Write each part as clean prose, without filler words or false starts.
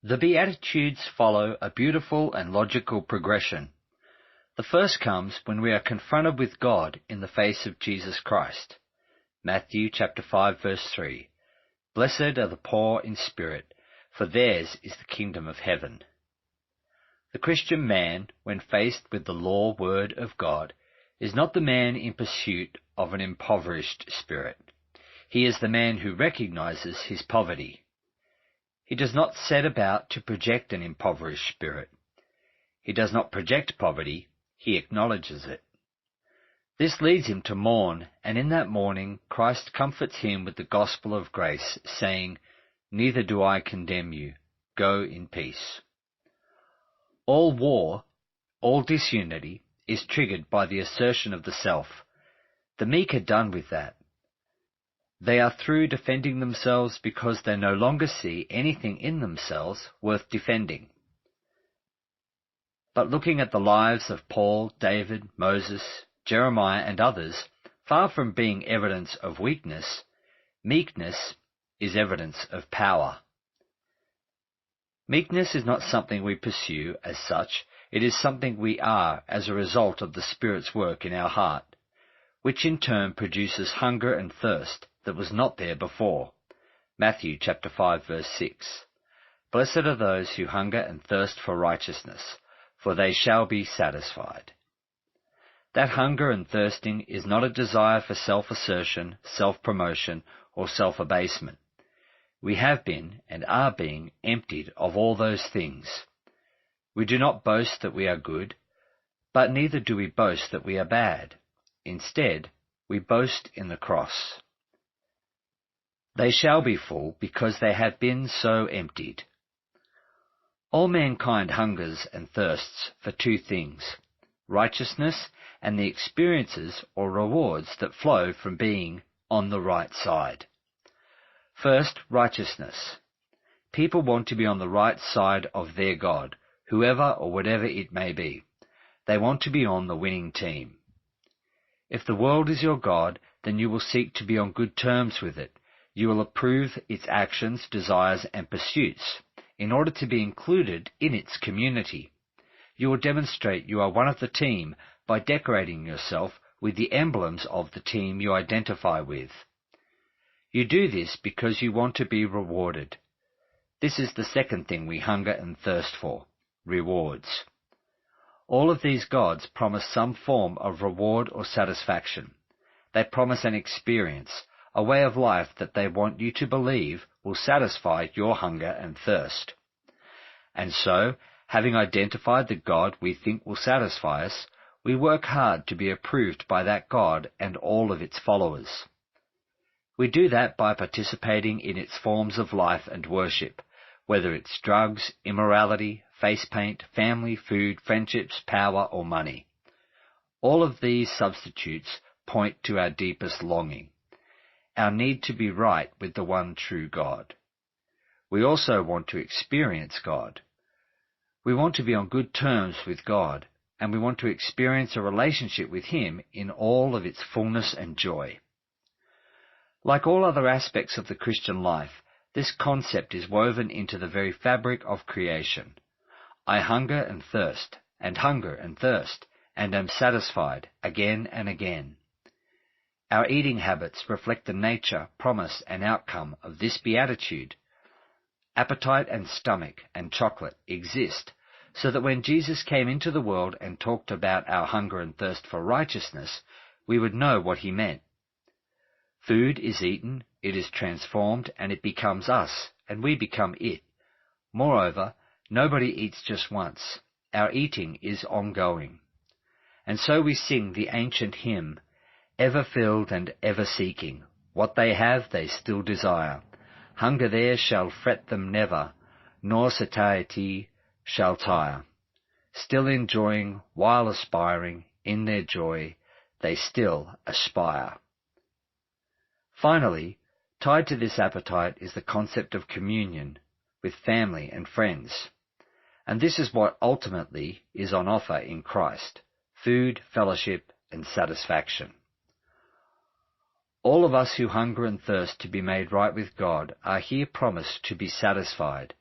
The Beatitudes follow a beautiful and logical progression. The first comes when we are confronted with God in the face of Jesus Christ. Matthew chapter 5 verse 3. Blessed are the poor in spirit, for theirs is the kingdom of heaven. The Christian man, when faced with the law word of God, is not the man in pursuit of an impoverished spirit. He is the man who recognizes his poverty. He does not set about to project an impoverished spirit. He does not project poverty, he acknowledges it. This leads him to mourn, and in that mourning Christ comforts him with the gospel of grace, saying, "Neither do I condemn you. Go in peace." All war, all disunity, is triggered by the assertion of the self. The meek are done with that. They are through defending themselves because they no longer see anything in themselves worth defending. But looking at the lives of Paul, David, Moses, Jeremiah, and others, far from being evidence of weakness, meekness is evidence of power. Meekness is not something we pursue as such, it is something we are as a result of the Spirit's work in our heart, which in turn produces hunger and thirst that was not there before. Matthew chapter 5 verse 6. Blessed are those who hunger and thirst for righteousness, for they shall be satisfied. That hunger and thirsting is not a desire for self-assertion, self-promotion, or self-abasement. We have been and are being emptied of all those things. We do not boast that we are good, but neither do we boast that we are bad. Instead, we boast in the cross. They shall be full because they have been so emptied. All mankind hungers and thirsts for two things, righteousness and the experiences or rewards that flow from being on the right side. First, righteousness. People want to be on the right side of their God, whoever or whatever it may be. They want to be on the winning team. If the world is your God, then you will seek to be on good terms with it. You will approve its actions, desires, and pursuits in order to be included in its community. You will demonstrate you are one of the team by decorating yourself with the emblems of the team you identify with. You do this because you want to be rewarded. This is the second thing we hunger and thirst for, rewards. All of these gods promise some form of reward or satisfaction. They promise an experience, a way of life that they want you to believe will satisfy your hunger and thirst. And so, having identified the God we think will satisfy us, we work hard to be approved by that God and all of its followers. We do that by participating in its forms of life and worship, whether it's drugs, immorality, face paint, family, food, friendships, power, or money. All of these substitutes point to our deepest longing, our need to be right with the one true God. We also want to experience God. We want to be on good terms with God, and we want to experience a relationship with Him in all of its fullness and joy. Like all other aspects of the Christian life, this concept is woven into the very fabric of creation. I hunger and thirst, and hunger and thirst, and am satisfied again and again. Our eating habits reflect the nature, promise, and outcome of this beatitude. Appetite and stomach and chocolate exist so that when Jesus came into the world and talked about our hunger and thirst for righteousness, we would know what he meant. Food is eaten, it is transformed, and it becomes us, and we become it. Moreover, nobody eats just once. Our eating is ongoing. And so we sing the ancient hymn, ever filled and ever seeking. What they have they still desire. Hunger there shall fret them never, nor satiety shall tire. Still enjoying, while aspiring, in their joy, they still aspire. Finally, tied to this appetite is the concept of communion with family and friends. And this is what ultimately is on offer in Christ, food, fellowship, and satisfaction. All of us who hunger and thirst to be made right with God are here promised to be satisfied.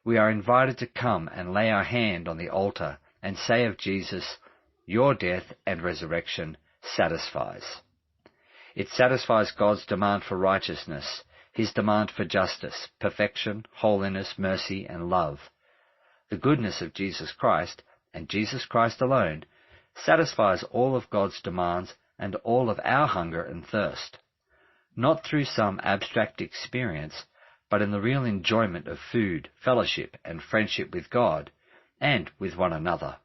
we are invited to come and lay our hand on the altar and say of Jesus, "Your death and resurrection satisfies." It satisfies God's demand for righteousness, his demand for justice, perfection, holiness, mercy, and love. The goodness of Jesus Christ, and Jesus Christ alone, satisfies all of God's demands and all of our hunger and thirst, not through some abstract experience, but in the real enjoyment of food, fellowship, and friendship with God, and with one another.